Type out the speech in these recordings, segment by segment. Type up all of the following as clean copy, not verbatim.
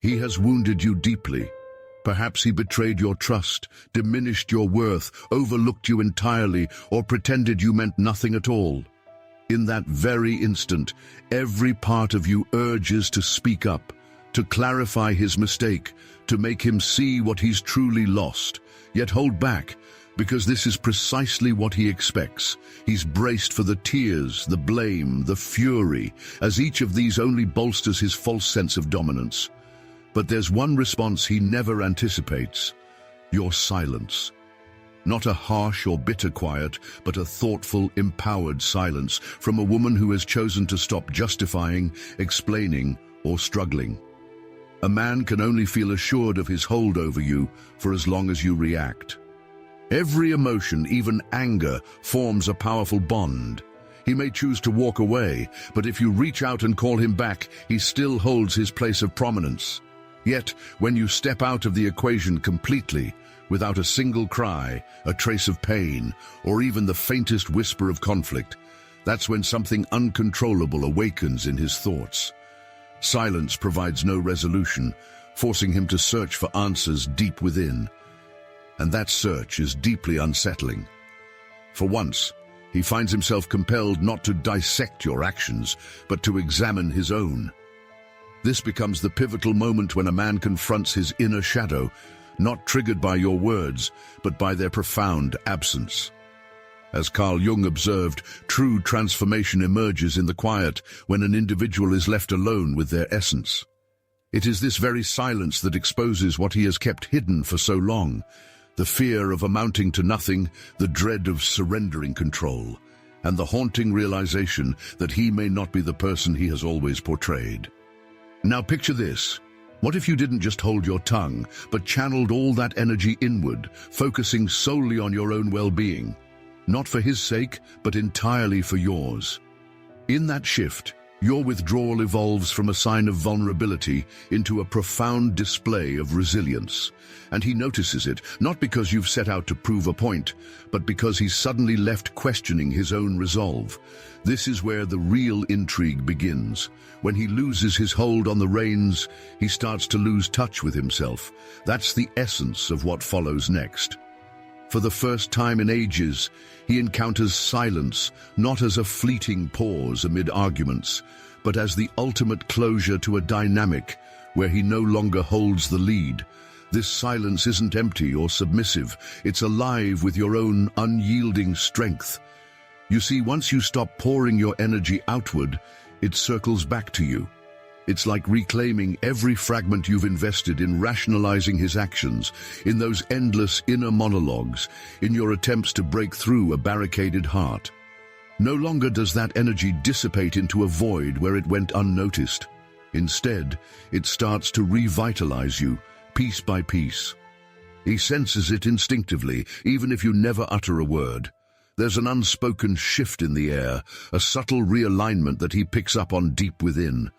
He has wounded you deeply. Perhaps he betrayed your trust, diminished your worth, overlooked you entirely, or pretended you meant nothing at all. In that very instant, every part of you urges to speak up, to clarify his mistake, to make him see what he's truly lost, yet hold back, because this is precisely what he expects. He's braced for the tears, the blame, the fury, as each of these only bolsters his false sense of dominance. But there's one response he never anticipates: your silence. Not a harsh or bitter quiet, but a thoughtful, empowered silence from a woman who has chosen to stop justifying, explaining, or struggling. A man can only feel assured of his hold over you for as long as you react. Every emotion, even anger, forms a powerful bond. He may choose to walk away, but if you reach out and call him back, he still holds his place of prominence. Yet, when you step out of the equation completely, without a single cry, a trace of pain, or even the faintest whisper of conflict, that's when something uncontrollable awakens in his thoughts. Silence provides no resolution, forcing him to search for answers deep within. And that search is deeply unsettling. For once, he finds himself compelled not to dissect your actions, but to examine his own. This becomes the pivotal moment when a man confronts his inner shadow, not triggered by your words, but by their profound absence. As Carl Jung observed, true transformation emerges in the quiet when an individual is left alone with their essence. It is this very silence that exposes what he has kept hidden for so long: the fear of amounting to nothing, the dread of surrendering control, and the haunting realization that he may not be the person he has always portrayed. Now picture this. What if you didn't just hold your tongue, but channeled all that energy inward, focusing solely on your own well-being? Not for his sake, but entirely for yours. In that shift, your withdrawal evolves from a sign of vulnerability into a profound display of resilience. And he notices it, not because you've set out to prove a point, but because he's suddenly left questioning his own resolve. This is where the real intrigue begins. When he loses his hold on the reins, he starts to lose touch with himself. That's the essence of what follows next. For the first time in ages, he encounters silence, not as a fleeting pause amid arguments, but as the ultimate closure to a dynamic where he no longer holds the lead. This silence isn't empty or submissive, it's alive with your own unyielding strength. You see, once you stop pouring your energy outward, it circles back to you. It's like reclaiming every fragment you've invested in rationalizing his actions, in those endless inner monologues, in your attempts to break through a barricaded heart. No longer does that energy dissipate into a void where it went unnoticed. Instead, it starts to revitalize you, piece by piece. He senses it instinctively, even if you never utter a word. There's an unspoken shift in the air, a subtle realignment that he picks up on deep within.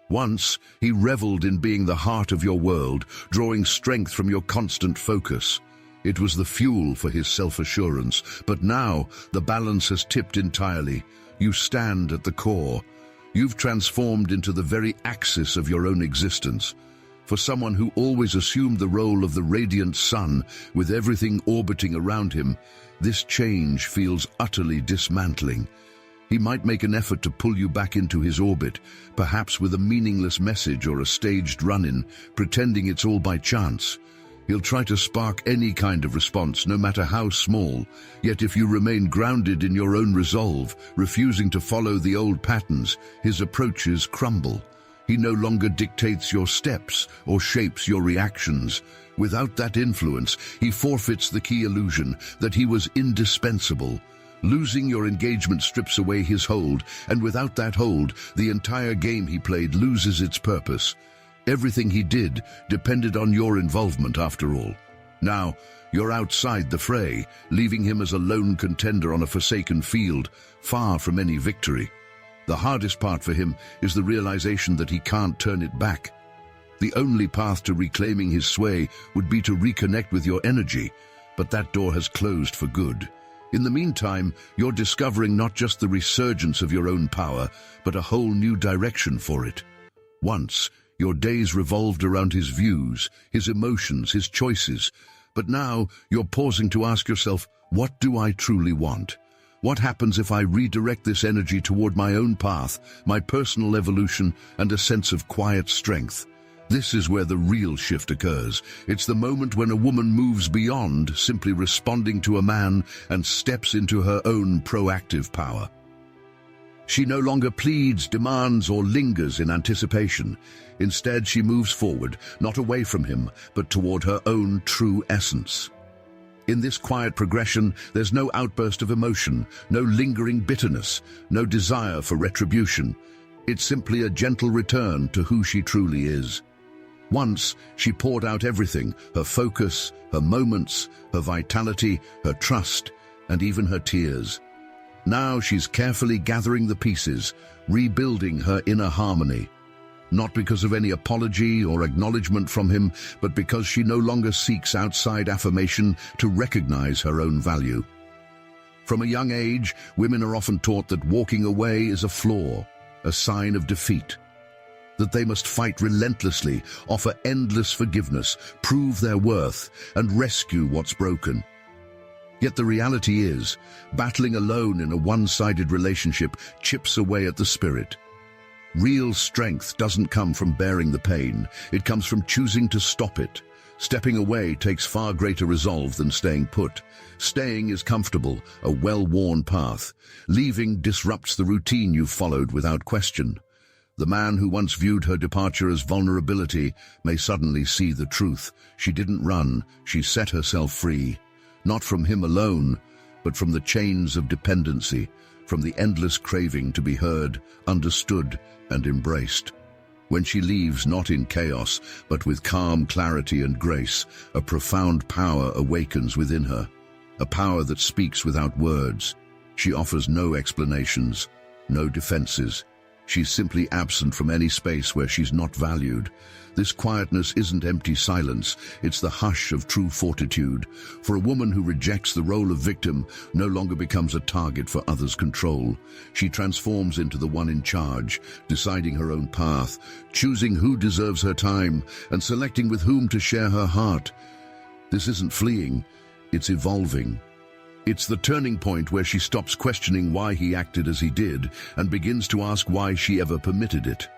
Once, he reveled in being the heart of your world, drawing strength from your constant focus. It was the fuel for his self-assurance, but now the balance has tipped entirely. You stand at the core. You've transformed into the very axis of your own existence. For someone who always assumed the role of the radiant sun, with everything orbiting around him, this change feels utterly dismantling. He might make an effort to pull you back into his orbit, perhaps with a meaningless message or a staged run-in, pretending it's all by chance. He'll try to spark any kind of response, no matter how small. Yet if you remain grounded in your own resolve, refusing to follow the old patterns, his approaches crumble. He no longer dictates your steps or shapes your reactions. Without that influence, he forfeits the key illusion that he was indispensable. Losing your engagement strips away his hold, and without that hold, the entire game he played loses its purpose. Everything he did depended on your involvement after all. Now, you're outside the fray, leaving him as a lone contender on a forsaken field, far from any victory. The hardest part for him is the realization that he can't turn it back. The only path to reclaiming his sway would be to reconnect with your energy, but that door has closed for good. In the meantime, you're discovering not just the resurgence of your own power, but a whole new direction for it. Once, Your days revolved around his views, his emotions, his choices. But now you're pausing to ask yourself, what do I truly want? What happens if I redirect this energy toward my own path, my personal evolution, and a sense of quiet strength? This is where the real shift occurs. It's the moment when a woman moves beyond simply responding to a man and steps into her own proactive power. She no longer pleads, demands, or lingers in anticipation. Instead, she moves forward, not away from him, but toward her own true essence. In this quiet progression, there's no outburst of emotion, no lingering bitterness, no desire for retribution. It's simply a gentle return to who she truly is. Once, she poured out everything, her focus, her moments, her vitality, her trust, and even her tears. Now she's carefully gathering the pieces, rebuilding her inner harmony. Not because of any apology or acknowledgement from him, but because she no longer seeks outside affirmation to recognize her own value. From a young age, women are often taught that walking away is a flaw, a sign of defeat. That they must fight relentlessly, offer endless forgiveness, prove their worth, and rescue what's broken. Yet the reality is, battling alone in a one-sided relationship chips away at the spirit. Real strength doesn't come from bearing the pain, it comes from choosing to stop it. Stepping away takes far greater resolve than staying put. Staying is comfortable, a well-worn path. Leaving disrupts the routine you've followed without question. The man who once viewed her departure as vulnerability may suddenly see the truth. She didn't run, she set herself free. Not from him alone, but from the chains of dependency, from the endless craving to be heard, understood, and embraced. When she leaves, not in chaos, but with calm clarity and grace, a profound power awakens within her, a power that speaks without words. She offers no explanations, no defenses. She's simply absent from any space where she's not valued. This quietness isn't empty silence, it's the hush of true fortitude. For a woman who rejects the role of victim no longer becomes a target for others' control. She transforms into the one in charge, deciding her own path, choosing who deserves her time, and selecting with whom to share her heart. This isn't fleeing, it's evolving. It's the turning point where she stops questioning why he acted as he did and begins to ask why she ever permitted it.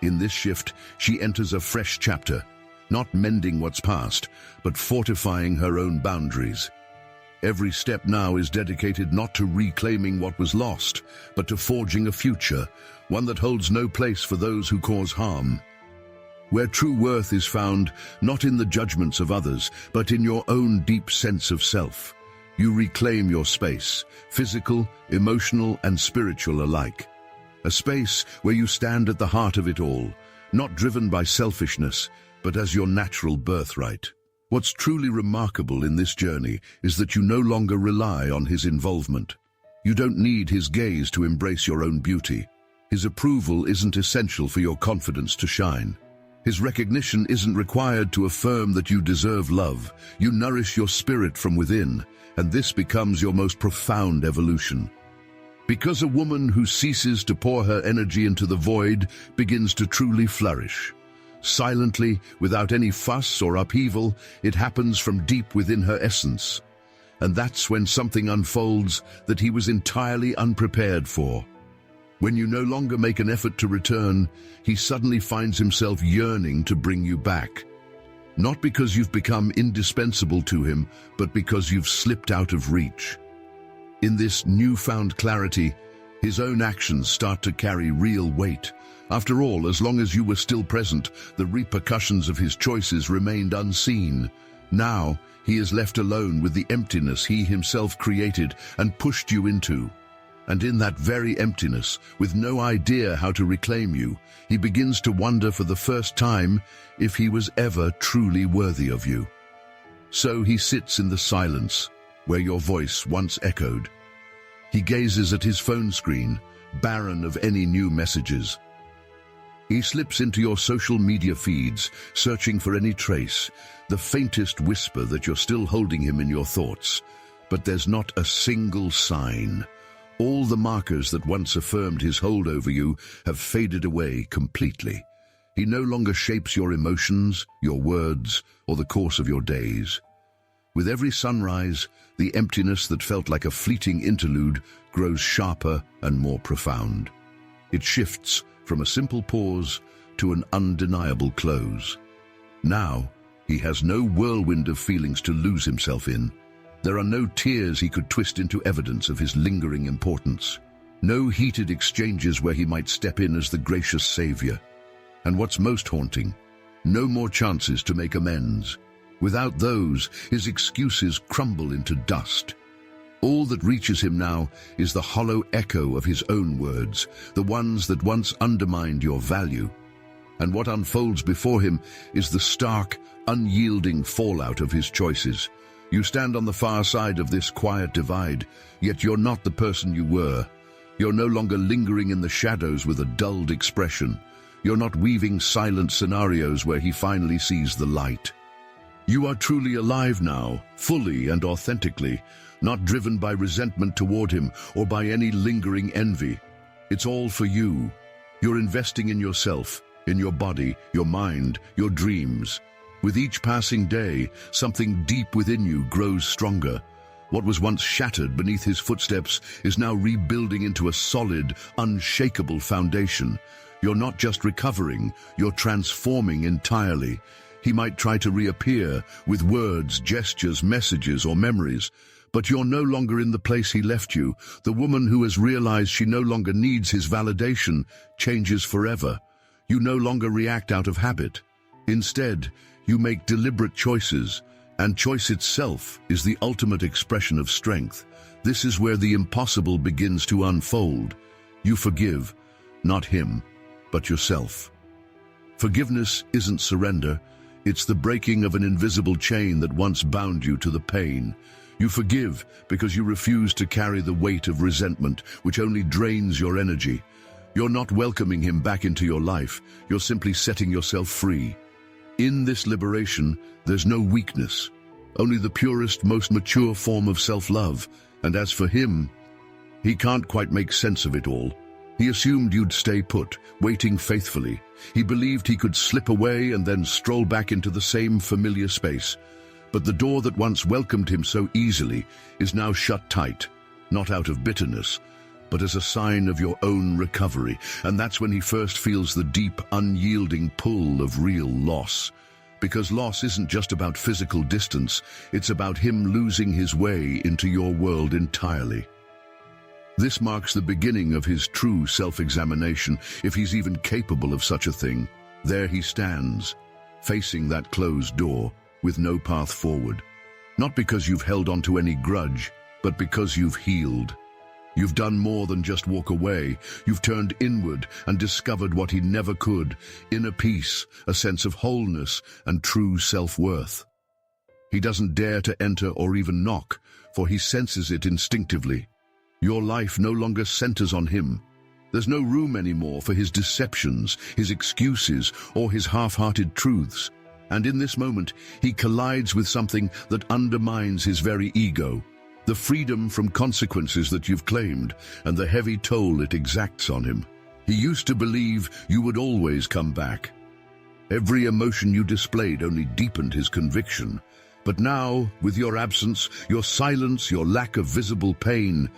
In this shift, she enters a fresh chapter, not mending what's past, but fortifying her own boundaries. Every step now is dedicated not to reclaiming what was lost, but to forging a future, one that holds no place for those who cause harm. Where true worth is found, not in the judgments of others, but in your own deep sense of self. You reclaim your space, physical, emotional, and spiritual alike. A space where you stand at the heart of it all, not driven by selfishness, but as your natural birthright. What's truly remarkable in this journey is that you no longer rely on his involvement. You don't need his gaze to embrace your own beauty. His approval isn't essential for your confidence to shine. His recognition isn't required to affirm that you deserve love. You nourish your spirit from within, and this becomes your most profound evolution. Because a woman who ceases to pour her energy into the void begins to truly flourish. Silently, without any fuss or upheaval, it happens from deep within her essence. And that's when something unfolds that he was entirely unprepared for. When you no longer make an effort to return, he suddenly finds himself yearning to bring you back. Not because you've become indispensable to him, but because you've slipped out of reach. In this newfound clarity, his own actions start to carry real weight. After all, as long as you were still present, the repercussions of his choices remained unseen. Now, he is left alone with the emptiness he himself created and pushed you into. And in that very emptiness, with no idea how to reclaim you, he begins to wonder for the first time if he was ever truly worthy of you. So he sits in the silence, where your voice once echoed. He gazes at his phone screen, barren of any new messages. He slips into your social media feeds, searching for any trace, the faintest whisper that you're still holding him in your thoughts. But there's not a single sign. All the markers that once affirmed his hold over you have faded away completely. He no longer shapes your emotions, your words, or the course of your days. With every sunrise, the emptiness that felt like a fleeting interlude grows sharper and more profound. It shifts from a simple pause to an undeniable close. Now, he has no whirlwind of feelings to lose himself in. There are no tears he could twist into evidence of his lingering importance. No heated exchanges where he might step in as the gracious savior. And what's most haunting, no more chances to make amends. Without those, his excuses crumble into dust. All that reaches him now is the hollow echo of his own words, the ones that once undermined your value. And what unfolds before him is the stark, unyielding fallout of his choices. You stand on the far side of this quiet divide, yet you're not the person you were. You're no longer lingering in the shadows with a dulled expression. You're not weaving silent scenarios where he finally sees the light. You are truly alive now, fully and authentically, not driven by resentment toward him or by any lingering envy. It's all for you. You're investing in yourself, in your body, your mind, your dreams. With each passing day, something deep within you grows stronger. What was once shattered beneath his footsteps is now rebuilding into a solid, unshakable foundation. You're not just recovering, you're transforming entirely. He might try to reappear with words, gestures, messages, or memories, but you're no longer in the place he left you. The woman who has realized she no longer needs his validation changes forever. You no longer react out of habit. Instead, you make deliberate choices, and choice itself is the ultimate expression of strength. This is where the impossible begins to unfold. You forgive, not him, but yourself. Forgiveness isn't surrender. It's the breaking of an invisible chain that once bound you to the pain. You forgive because you refuse to carry the weight of resentment, which only drains your energy. You're not welcoming him back into your life. You're simply setting yourself free. In this liberation, there's no weakness, only the purest, most mature form of self-love. And as for him, he can't quite make sense of it all. He assumed you'd stay put, waiting faithfully. He believed he could slip away and then stroll back into the same familiar space. But the door that once welcomed him so easily is now shut tight, not out of bitterness, but as a sign of your own recovery. And that's when he first feels the deep, unyielding pull of real loss. Because loss isn't just about physical distance, it's about him losing his way into your world entirely. This marks the beginning of his true self-examination, if he's even capable of such a thing. There he stands, facing that closed door, with no path forward. Not because you've held on to any grudge, but because you've healed. You've done more than just walk away. You've turned inward and discovered what he never could, inner peace, a sense of wholeness and true self-worth. He doesn't dare to enter or even knock, for he senses it instinctively. Your life no longer centers on him. There's no room anymore for his deceptions, his excuses, or his half-hearted truths. And in this moment, he collides with something that undermines his very ego. The freedom from consequences that you've claimed, and the heavy toll it exacts on him. He used to believe you would always come back. Every emotion you displayed only deepened his conviction. But now, with your absence, your silence, your lack of visible pain,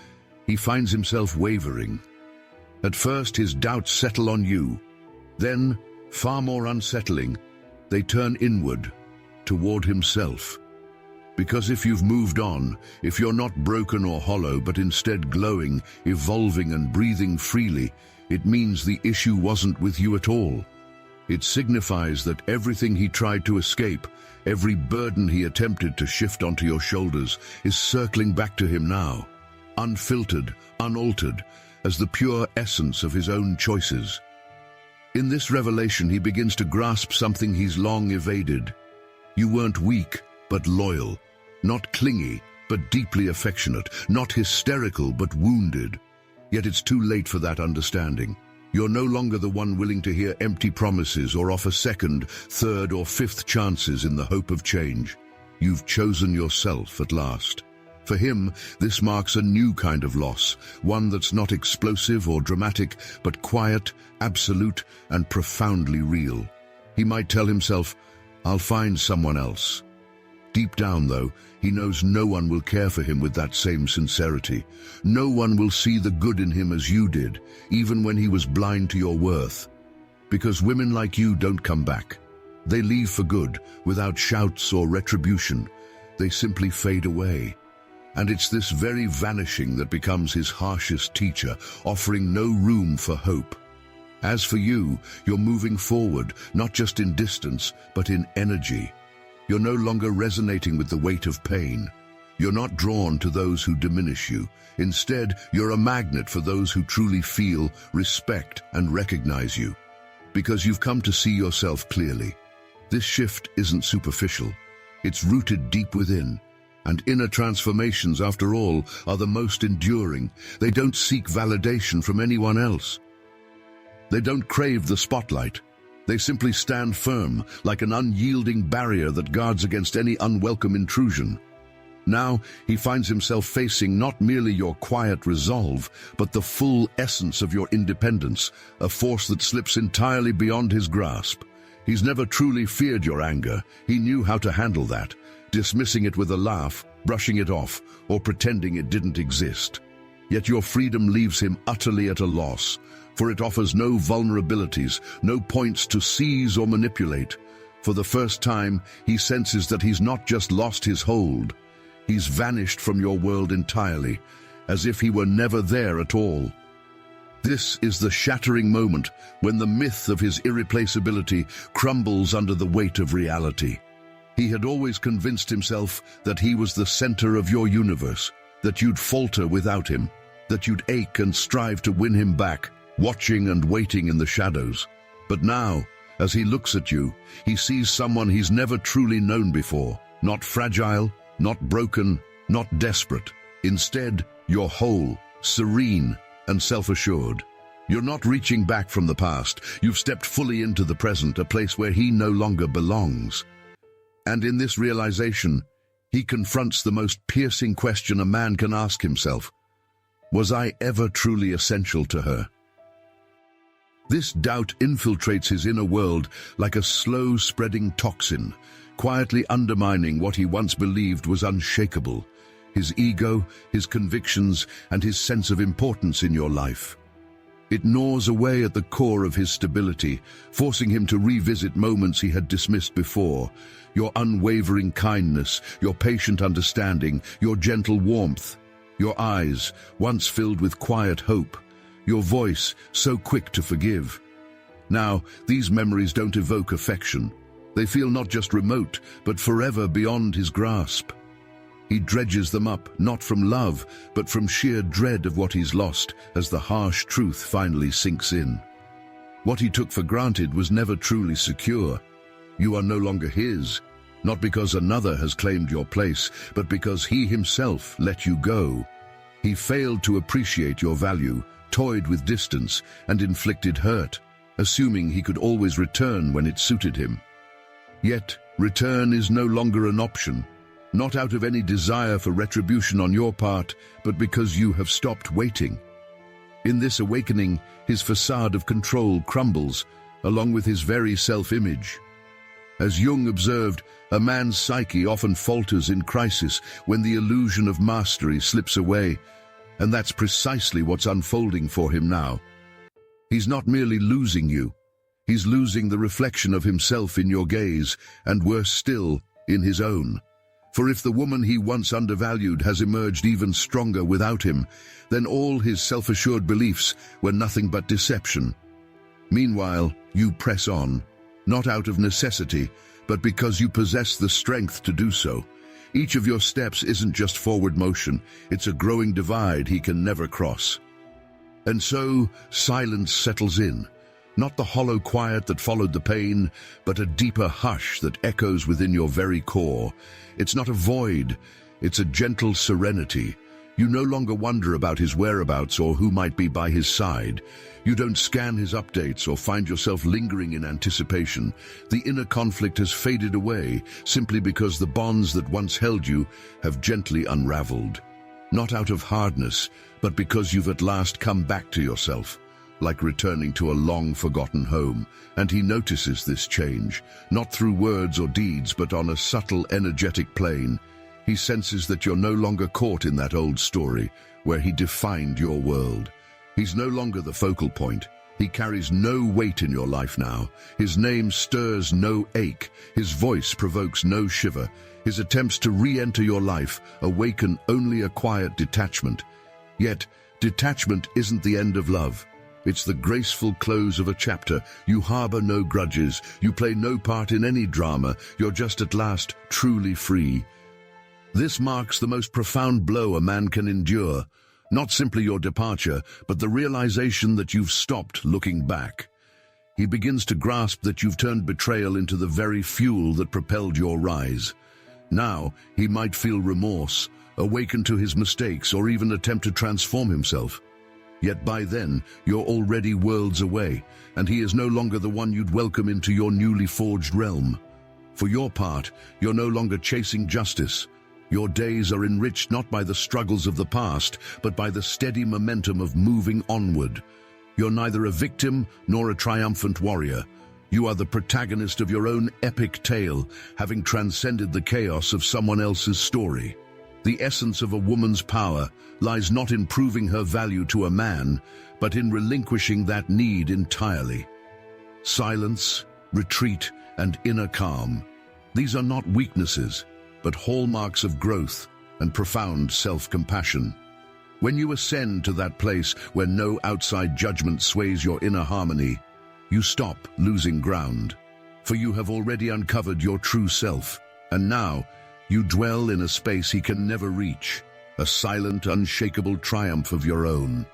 he finds himself wavering. At first, his doubts settle on you. Then, far more unsettling, they turn inward, toward himself. Because if you've moved on, if you're not broken or hollow, but instead glowing, evolving and breathing freely, it means the issue wasn't with you at all. It signifies that everything he tried to escape, every burden he attempted to shift onto your shoulders, is circling back to him now. Unfiltered, unaltered, as the pure essence of his own choices. In this revelation, he begins to grasp something he's long evaded. You weren't weak, but loyal. Not clingy, but deeply affectionate. Not hysterical, but wounded. Yet it's too late for that understanding. You're no longer the one willing to hear empty promises or offer second, third, or fifth chances in the hope of change. You've chosen yourself at last. For him, this marks a new kind of loss, one that's not explosive or dramatic, but quiet, absolute, and profoundly real. He might tell himself, "I'll find someone else." Deep down, though, he knows no one will care for him with that same sincerity. No one will see the good in him as you did, even when he was blind to your worth. Because women like you don't come back. They leave for good, without shouts or retribution. They simply fade away. And it's this very vanishing that becomes his harshest teacher, offering no room for hope. As for you, you're moving forward, not just in distance, but in energy. You're no longer resonating with the weight of pain. You're not drawn to those who diminish you. Instead, you're a magnet for those who truly feel, respect, and recognize you. Because you've come to see yourself clearly. This shift isn't superficial. It's rooted deep within. And inner transformations, after all, are the most enduring. They don't seek validation from anyone else. They don't crave the spotlight. They simply stand firm, like an unyielding barrier that guards against any unwelcome intrusion. Now, he finds himself facing not merely your quiet resolve, but the full essence of your independence, a force that slips entirely beyond his grasp. He's never truly feared your anger. He knew how to handle that, dismissing it with a laugh, brushing it off, or pretending it didn't exist. Yet your freedom leaves him utterly at a loss, for it offers no vulnerabilities, no points to seize or manipulate. For the first time, he senses that he's not just lost his hold. He's vanished from your world entirely, as if he were never there at all. This is the shattering moment when the myth of his irreplaceability crumbles under the weight of reality. He had always convinced himself that he was the center of your universe, that you'd falter without him, that you'd ache and strive to win him back, watching and waiting in the shadows. But now, as he looks at you, he sees someone he's never truly known before, not fragile, not broken, not desperate. Instead, you're whole, serene, and self-assured. You're not reaching back from the past. You've stepped fully into the present, a place where he no longer belongs. And in this realization, he confronts the most piercing question a man can ask himself. Was I ever truly essential to her? This doubt infiltrates his inner world like a slow-spreading toxin, quietly undermining what he once believed was unshakable, his ego, his convictions, and his sense of importance in your life. It gnaws away at the core of his stability, forcing him to revisit moments he had dismissed before. Your unwavering kindness, your patient understanding, your gentle warmth, your eyes, once filled with quiet hope, your voice, so quick to forgive. Now, these memories don't evoke affection. They feel not just remote, but forever beyond his grasp. He dredges them up, not from love, but from sheer dread of what he's lost, as the harsh truth finally sinks in. What he took for granted was never truly secure. You are no longer his, not because another has claimed your place, but because he himself let you go. He failed to appreciate your value, toyed with distance, and inflicted hurt, assuming he could always return when it suited him. Yet, return is no longer an option, not out of any desire for retribution on your part, but because you have stopped waiting. In this awakening, his facade of control crumbles, along with his very self-image. As Jung observed, a man's psyche often falters in crisis when the illusion of mastery slips away, and that's precisely what's unfolding for him now. He's not merely losing you, he's losing the reflection of himself in your gaze, and worse still, in his own. For if the woman he once undervalued has emerged even stronger without him, then all his self-assured beliefs were nothing but deception. Meanwhile, you press on, not out of necessity, but because you possess the strength to do so. Each of your steps isn't just forward motion, it's a growing divide he can never cross. And so, silence settles in. Not the hollow quiet that followed the pain, but a deeper hush that echoes within your very core. It's not a void, it's a gentle serenity. You no longer wonder about his whereabouts or who might be by his side. You don't scan his updates or find yourself lingering in anticipation. The inner conflict has faded away simply because the bonds that once held you have gently unraveled. not out of hardness, but because you've at last come back to yourself, like returning to a long-forgotten home. And he notices this change, not through words or deeds, but on a subtle, energetic plane. He senses that you're no longer caught in that old story, where he defined your world. He's no longer the focal point. He carries no weight in your life now. His name stirs no ache. His voice provokes no shiver. His attempts to re-enter your life awaken only a quiet detachment. Yet, detachment isn't the end of love. It's the graceful close of a chapter. You harbor no grudges. You play no part in any drama. You're just at last truly free. This marks the most profound blow a man can endure. Not simply your departure, but the realization that you've stopped looking back. He begins to grasp that you've turned betrayal into the very fuel that propelled your rise. Now, he might feel remorse, awaken to his mistakes, or even attempt to transform himself. Yet by then, you're already worlds away, and he is no longer the one you'd welcome into your newly forged realm. For your part, you're no longer chasing justice. Your days are enriched not by the struggles of the past, but by the steady momentum of moving onward. You're neither a victim nor a triumphant warrior. You are the protagonist of your own epic tale, having transcended the chaos of someone else's story. The essence of a woman's power lies not in proving her value to a man, but in relinquishing that need entirely. Silence, retreat, and inner calm. These are not weaknesses, but hallmarks of growth and profound self-compassion. When you ascend to that place where no outside judgment sways your inner harmony, you stop losing ground, for you have already uncovered your true self, and now you dwell in a space he can never reach, a silent, unshakable triumph of your own.